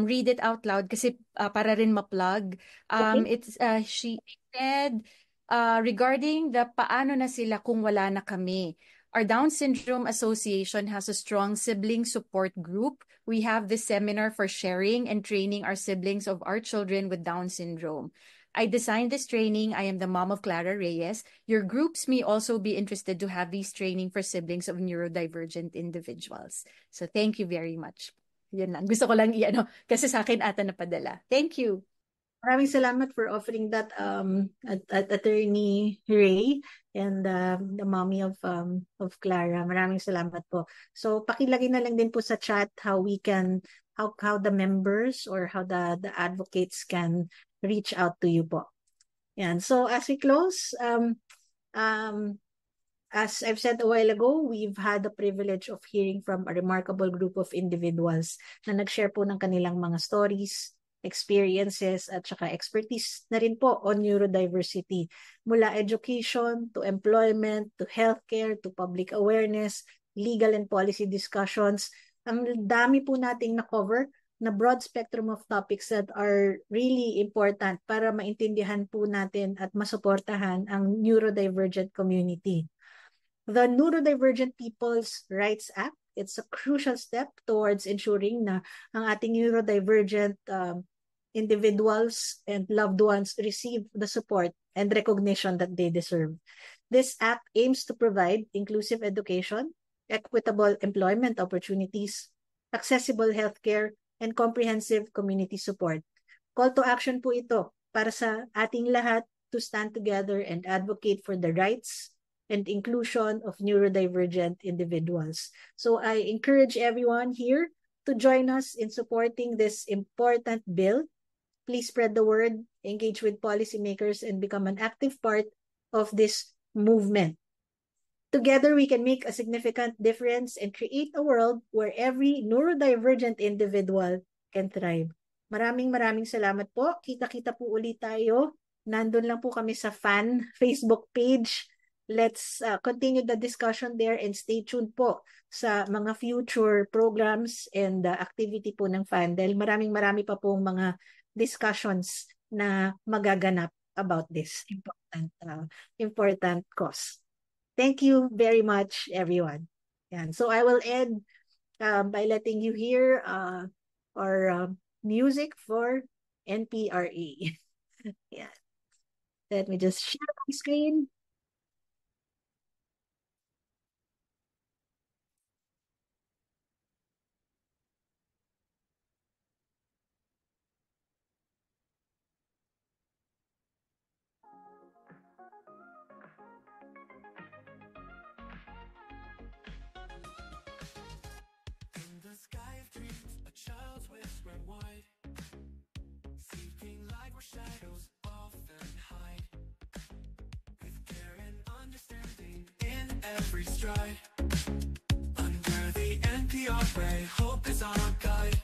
read it out loud kasi para rin ma-plug. She said regarding the paano na sila kung wala na kami. Our Down Syndrome Association has a strong sibling support group. We have this seminar for sharing and training our siblings of our children with Down syndrome. I designed this training. I am the mom of Clara Reyes. Your groups may also be interested to have these training for siblings of neurodivergent individuals. So thank you very much. Yun lang. Gusto ko lang kasi sa akin ata napadala. Thank you. Maraming salamat for offering that at Attorney Ray and the mommy of Clara. Maraming salamat po. So pakilagay na lang din po sa chat how the members or how the advocates can reach out to you po. Yan. So as we close, as I've said a while ago, we've had the privilege of hearing from a remarkable group of individuals na nag-share po ng kanilang mga stories, experiences, at saka expertise na rin po on neurodiversity. Mula education, to employment, to healthcare, to public awareness, legal and policy discussions. Ang dami po nating na-cover na broad spectrum of topics that are really important para maintindihan po natin at masuportahan ang neurodivergent community. The Neurodivergent People's Rights Act, it's a crucial step towards ensuring na ang ating neurodivergent individuals and loved ones receive the support and recognition that they deserve. This act aims to provide inclusive education, equitable employment opportunities, accessible healthcare, and comprehensive community support. Call to action po ito para sa ating lahat to stand together and advocate for the rights and inclusion of neurodivergent individuals. So I encourage everyone here to join us in supporting this important bill. Please spread the word, engage with policymakers, and become an active part of this movement. Together, we can make a significant difference and create a world where every neurodivergent individual can thrive. Maraming salamat po. Kita-kita po ulit tayo. Nandun lang po kami sa fan Facebook page. Let's continue the discussion there and stay tuned po sa mga future programs and activity po ng fan dahil marami pa pong mga discussions na magaganap about this important cause. Thank you very much, everyone. Yan. So I will end by letting you hear our music for NPRA. Yeah. Let me just share my screen. In the sky of dreams, a child's whisper wide, seeking light where shadows often hide, with care and understanding in every stride. Under the NPR way, hope is our guide.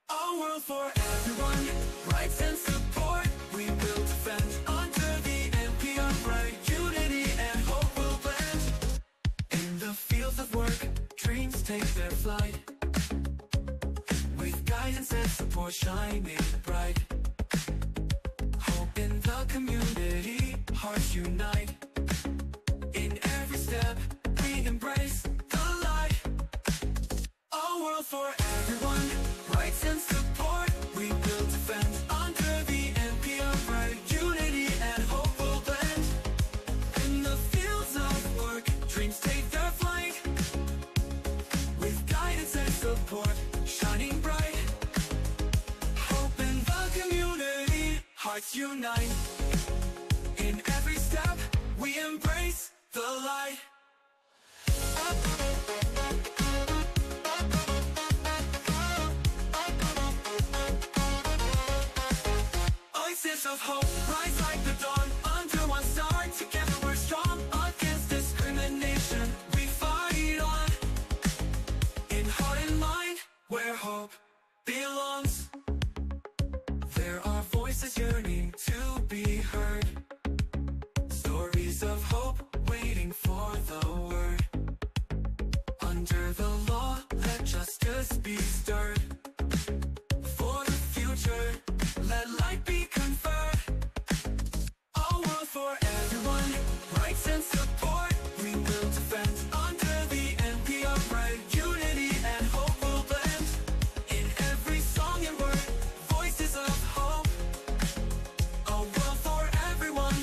A world for everyone, rights and support we will defend. Under the NPR way, unity and hope will blend. In the fields of work, dreams take their flight, with guidance and support shining bright. Hope in the community, hearts unite. In every step, we embrace the light. A world for everyone, rights and support we will defend. Under the NPR right, unity and hope will blend. In the fields of work, dreams take their flight, with guidance and support shining bright. Hope in the community, hearts unite. In every step, we embrace the light. Voices of hope rise like the dawn. Under one star, together we're strong. Against discrimination, we fight on. In heart and mind, where hope belongs, there are voices yearning to be heard. Stories of hope waiting for the word. Under the law, let justice be stirred. For the future, let light be conferred. A world for everyone, rights and support we will defend. Under the NPR right, unity and hope will blend. In every song and word, voices of hope. A world for everyone,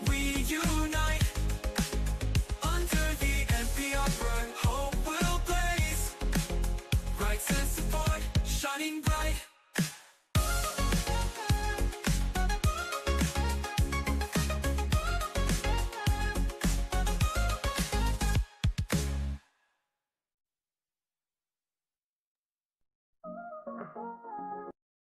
we unite. Under the NPR right, hope will blaze. Rights and support shining bright.